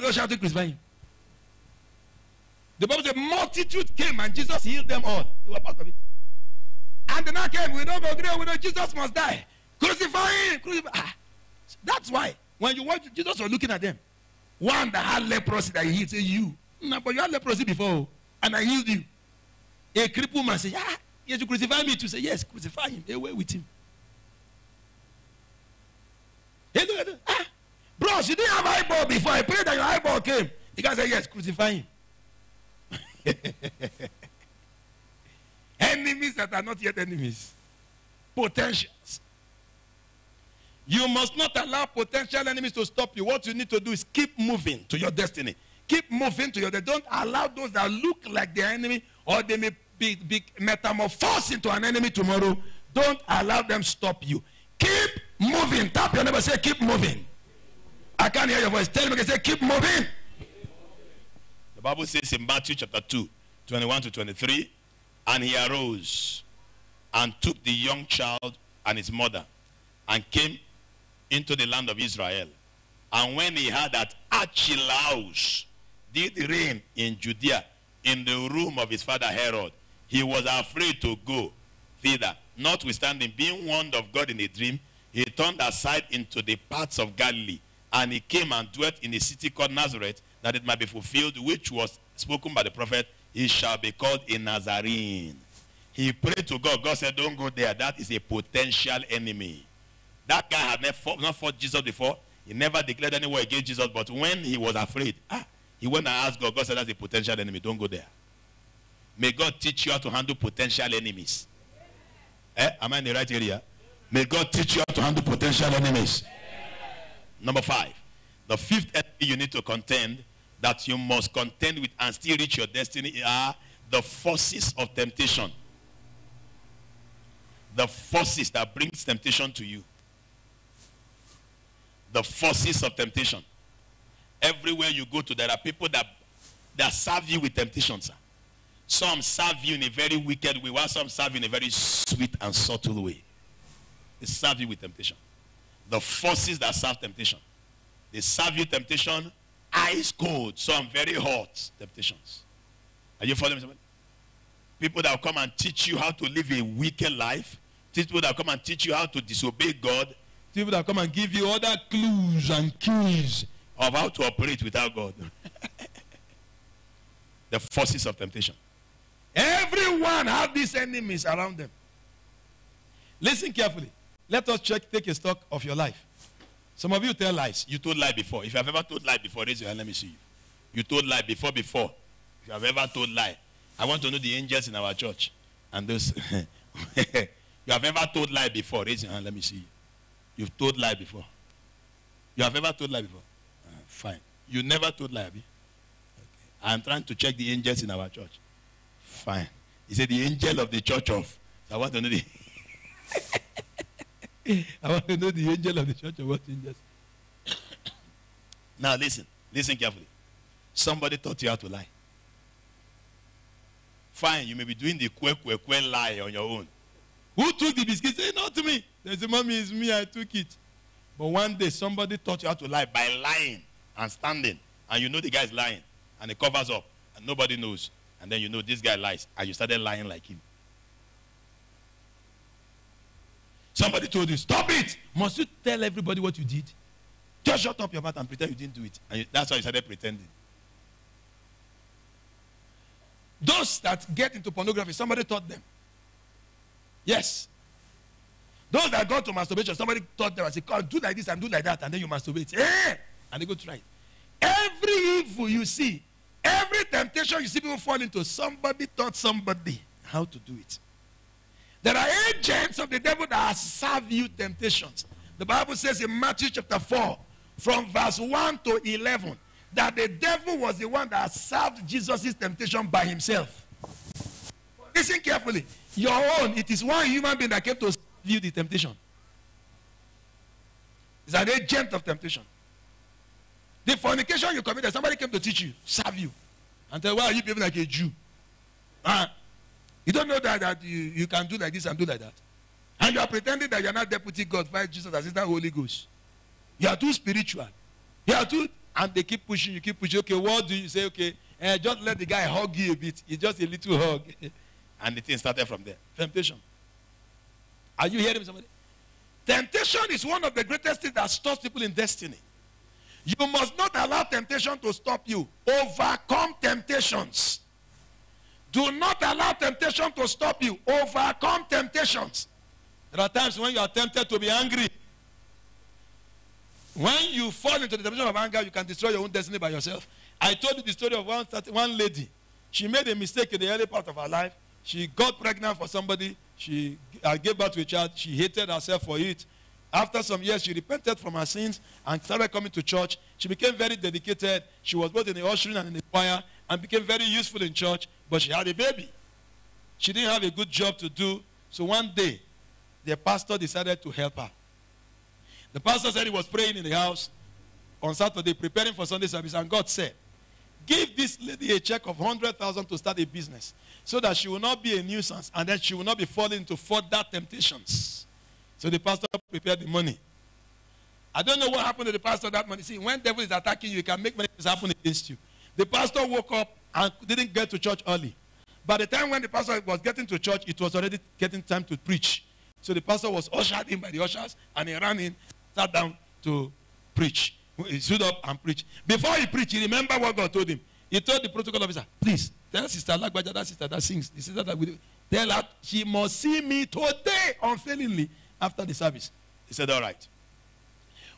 are those shouting, crucify him. The Bible says multitude came and Jesus healed them all. They were part of it. And the night came, we don't agree, we know Jesus must die. Crucify him, crucify. That's why when you watch, Jesus was looking at them. One that had leprosy that he healed, say, you. No, but you had leprosy before, and I healed you. A crippled man say, yeah, yes, you crucify me too. Say, yes, crucify him. Away with him. Hey, look at that. Ah, bros, you didn't have eyeball before. I prayed that your eyeball came. The guy said, yes, crucify him. Enemies that are not yet enemies. Potentials. You must not allow potential enemies to stop you. What you need to do is keep moving to your destiny. Keep moving to your destiny. Don't allow those that look like their enemy or they may be metamorphosed into an enemy tomorrow. Don't allow them stop you. Keep moving. Tap your neighbor, say keep moving. I can't hear your voice. Tell me, say keep moving. The Bible says in Matthew chapter 2, 21 to 23, and he arose and took the young child and his mother and came into the land of Israel. And when he heard that Archelaus did reign in Judea in the room of his father Herod, he was afraid to go thither. Notwithstanding, being warned of God in a dream, he turned aside into the parts of Galilee. And he came and dwelt in a city called Nazareth, that it might be fulfilled, which was spoken by the prophet, he shall be called a Nazarene. He prayed to God. God said, don't go there. That is a potential enemy. That guy had not fought Jesus before. He never declared any war against Jesus. But when he was afraid, he went and asked God. God said, that's a potential enemy. Don't go there. May God teach you how to handle potential enemies. Am I in the right area? May God teach you how to handle potential enemies. Number 5. The fifth enemy you need to contend, that you must contend with and still reach your destiny, are the forces of temptation. The forces that brings temptation to you. The forces of temptation. Everywhere you go to, there are people that serve you with temptation, sir. Some serve you in a very wicked way, while some serve you in a very sweet and subtle way. They serve you with temptation. The forces that serve temptation. They serve you temptation, ice cold, some very hot temptations. Are you following me? People that will come and teach you how to live a wicked life. People that will come and teach you how to disobey God. People that will come and give you other clues and keys of how to operate without God. The forces of temptation. Everyone has these enemies around them. Listen carefully. Let us take a stock of your life. Some of you tell lies. You told lie before. If you have ever told lie before, raise your hand, let me see you. You told lie before. If you have ever told lie. I want to know the angels in our church. And those. You have ever told lie before, raise your hand, let me see you. You've told lie before. You have ever told lie before? Fine. You never told lie, Abi? Okay. I'm trying to check the angels in our church. Fine. He said the angel of the church of. I want to know the I want to know the angel of the church of what angels. Now listen. Listen carefully. Somebody taught you how to lie. Fine, you may be doing the kwe lie on your own. Who took the biscuit? Say, not to me. They say, Mommy, it's me, I took it. But one day, somebody taught you how to lie by lying and standing. And you know the guy is lying. And it covers up. And nobody knows. And then you know this guy lies. And you started lying like him. Somebody told you, stop it. Must you tell everybody what you did? Just shut up your mouth and pretend you didn't do it. And that's why you started pretending. Those that get into pornography, somebody taught them. Yes. Those that go to masturbation, somebody taught them. I said, do like this and do like that, and then you masturbate. And they go try it. Every evil you see, every temptation you see people fall into, somebody taught somebody how to do it. There are agents of the devil that serve you temptations. The Bible says in Matthew chapter 4, from verse 1 to 11, that the devil was the one that served Jesus' temptation by himself. Listen carefully. Your own, it is one human being that came to serve you the temptation. It's an agent of temptation. The fornication you committed, somebody came to teach you, serve you. And tell, why are you behaving like a Jew? You don't know that you can do like this and do like that. And you are pretending that you are not deputy God, vice Jesus, assistant Holy Ghost. You are too spiritual. You are too... And they keep pushing you, keep pushing. Okay, what do you say? Okay, just let the guy hug you a bit. It's just a little hug. And the thing started from there. Temptation. Are you hearing me, somebody? Temptation is one of the greatest things that stops people in destiny. You must not allow temptation to stop you. Overcome temptations. Do not allow temptation to stop you. Overcome temptations. There are times when you are tempted to be angry. When you fall into the temptation of anger, you can destroy your own destiny by yourself. I told you the story of one lady. She made a mistake in the early part of her life. She got pregnant for somebody. She gave birth to a child. She hated herself for it. After some years, she repented from her sins and started coming to church. She became very dedicated. She was both in the ushering and in the choir and became very useful in church. But she had a baby. She didn't have a good job to do. So one day, the pastor decided to help her. The pastor said he was praying in the house on Saturday, preparing for Sunday service, and God said, give this lady a check of 100,000 to start a business so that she will not be a nuisance and then she will not be falling into further temptations. So the pastor prepared the money. I don't know what happened to the pastor that money. See, when devil is attacking you, it can make many things happen against you. The pastor woke up and didn't get to church early. By the time when the pastor was getting to church, it was already getting time to preach. So the pastor was ushered in by the ushers, and he ran in, sat down to preach. He stood up and preached. Before he preached, he remembered what God told him. He told the protocol officer, please, tell Sister Lagbaja, that sister that sings, the sister that will tell her she must see me today unfailingly after the service. He said, all right.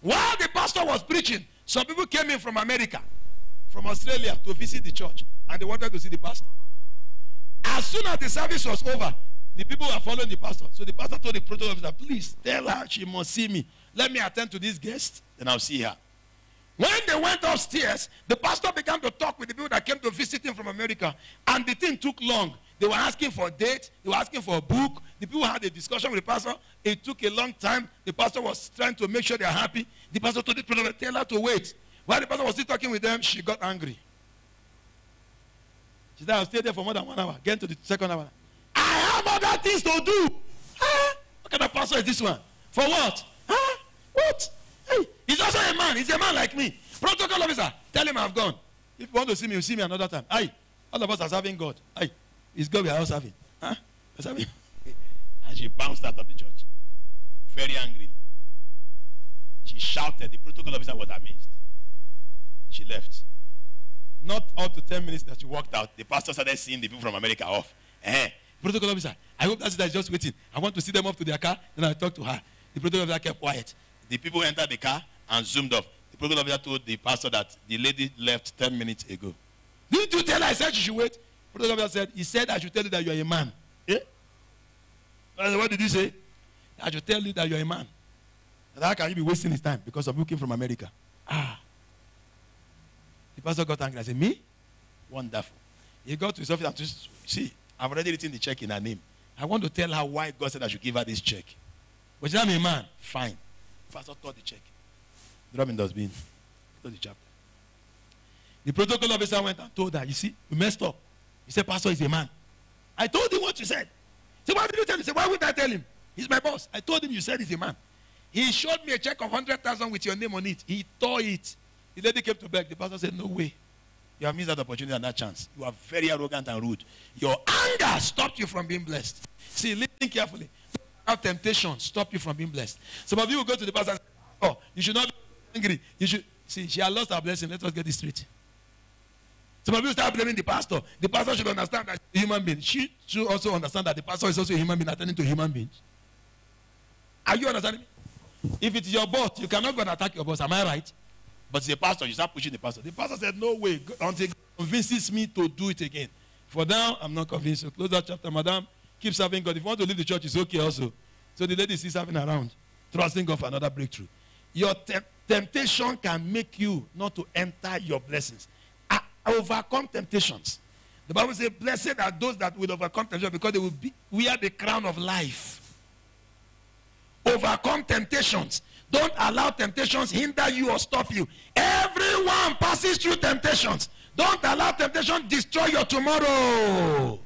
While the pastor was preaching, some people came in from America, from Australia, to visit the church, and they wanted to see the pastor. As soon as the service was over, the people were following the pastor. So the pastor told the protocol officer, please tell her she must see me. Let me attend to this guest, then I'll see her. When they went upstairs, the pastor began to talk with the people that came to visit him from America. And the thing took long. They were asking for a date. They were asking for a book. The people had a discussion with the pastor. It took a long time. The pastor was trying to make sure they are happy. The pastor told the protocol, tell her to wait. While the pastor was still talking with them, she got angry. She said, I'll stay there for more than 1 hour. Get to the second hour. I have other things to do. Huh? What kind of pastor is this one? For what? Huh? What? Hey, he's also a man. He's a man like me. Protocol officer, tell him I've gone. If you want to see me, you see me another time. Aye, all of us are serving God. Aye, it's God we are all serving. Huh? We're serving. And she bounced out of the church. Very angrily. She shouted. The protocol officer was amazed. She left. Not up to 10 minutes that she walked out, the pastor started seeing the people from America off. Protocol officer, I hope that sister is just waiting. I want to see them up to their car. Then I talk to her. The protocol officer kept quiet. The people entered the car and zoomed off. The protocol officer told the pastor that the lady left 10 minutes ago. Didn't you tell her I said she should wait? The protocol officer said, he said I should tell you that you are a man. Eh? What did he say? I should tell you that you are a man. And how can you be wasting his time because of you came from America? The pastor got angry. I said, me? Wonderful. He got to his office and said, see, I've already written the check in her name. I want to tell her why God said I should give her this check. But she's not a man. Fine. The pastor taught the check. Drop in dustbin. Taught the chapter. The protocol officer went and told her, you see, we messed up. He said, pastor is a man. I told him what you said. He said, why did you tell him? He said, why would I tell him? He's my boss. I told him you said he's a man. He showed me a check of 100,000 with your name on it. He tore it. The lady came to beg. The pastor said, no way. You have missed that opportunity and that chance. You are very arrogant and rude. Your anger stopped you from being blessed. See, listen carefully. How temptation stop you from being blessed. Some of you will go to the pastor and say, oh, you should not be angry. You should see, she had lost her blessing. Let us get this straight. Some of you start blaming the pastor. The pastor should understand that he's a human being. She should also understand that the pastor is also a human being attending to human beings. Are you understanding me? If it's your boss, you cannot go and attack your boss. Am I right? But it's a pastor. You start pushing the pastor. The pastor said, no way, until he convinces me to do it again. For now, I'm not convinced. So close that chapter, madam. Keep serving God. If you want to leave the church, it's okay also. So the lady is still serving around, trusting God for another breakthrough. Your temptation can make you not to enter your blessings. Overcome temptations. The Bible says, blessed are those that will overcome temptation because they will wear the crown of life. Overcome temptations. Don't allow temptations hinder you or stop you. Everyone passes through temptations. Don't allow temptation destroy your tomorrow.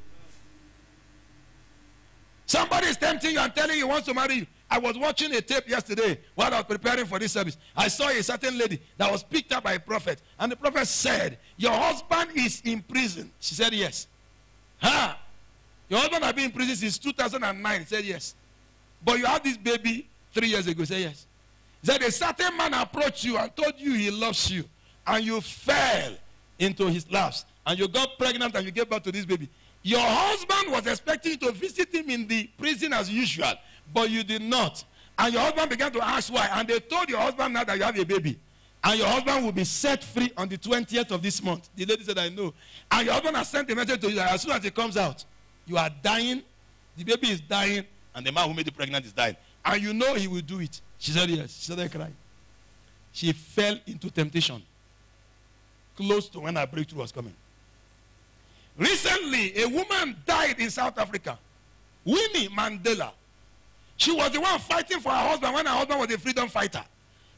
Somebody is tempting you and telling you he wants to marry you. I was watching a tape yesterday while I was preparing for this service. I saw a certain lady that was picked up by a prophet. And the prophet said, your husband is in prison. She said, yes. Huh? Your husband has been in prison since 2009. He said, yes. But you had this baby 3 years ago. He said, yes. He said, a certain man approached you and told you he loves you. And you fell into his laps. And you got pregnant and you gave birth to this baby. Your husband was expecting you to visit him in the prison as usual. But you did not. And your husband began to ask why. And they told your husband now that you have a baby. And your husband will be set free on the 20th of this month. The lady said, I know. And your husband has sent a message to you that as soon as it comes out, you are dying, the baby is dying, and the man who made you pregnant is dying. And you know he will do it. She said yes. She started crying. She fell into temptation. Close to when her breakthrough was coming. Recently, a woman died in South Africa. Winnie Mandela. She was the one fighting for her husband when her husband was a freedom fighter.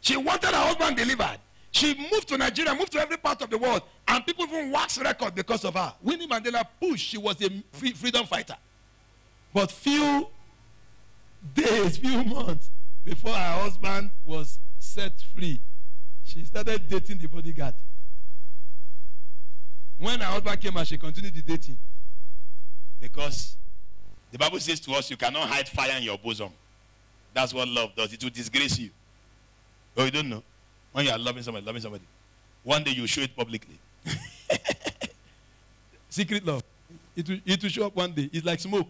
She wanted her husband delivered. She moved to Nigeria, moved to every part of the world, and people even wax record because of her. Winnie Mandela pushed. She was a freedom fighter. But few days, few months before her husband was set free, she started dating the bodyguard. When her husband came out, she continued the dating. Because the Bible says to us, you cannot hide fire in your bosom. That's what love does. It will disgrace you. Oh, you don't know? When you are loving somebody, one day you show it publicly. Secret love. It will show up one day. It's like smoke.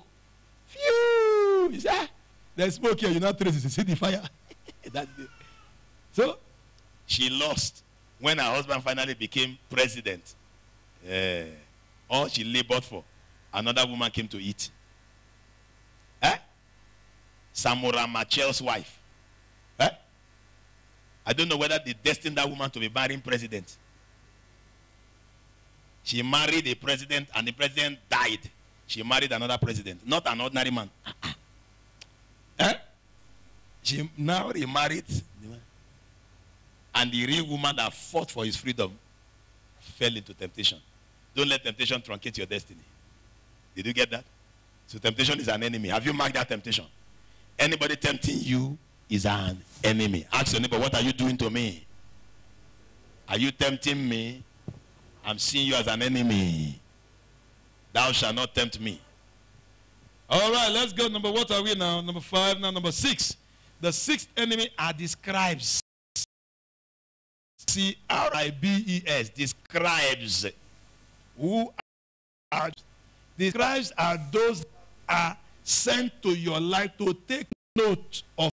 Phew! You say, there's smoke here. You not trace it. You see the fire. That's it. So, she lost when her husband finally became president. All she labored for, another woman came to eat. Samora Machel's wife. I don't know whether they destined that woman to be marrying president. She married a president and the president died. She married another president, not an ordinary man. She now remarried the man. And the real woman that fought for his freedom fell into temptation. Don't let temptation truncate your destiny. Did you get that? So temptation is an enemy. Have you marked that temptation? Anybody tempting you is an enemy. Ask your neighbor, what are you doing to me? Are you tempting me? I'm seeing you as an enemy. Thou shalt not tempt me. All right, let's go. What are we now? Number 5, now number 6. The sixth enemy are the scribes. C-R-I-B-E-S. The scribes. Who are the scribes? Are those that are sent to your life to take note of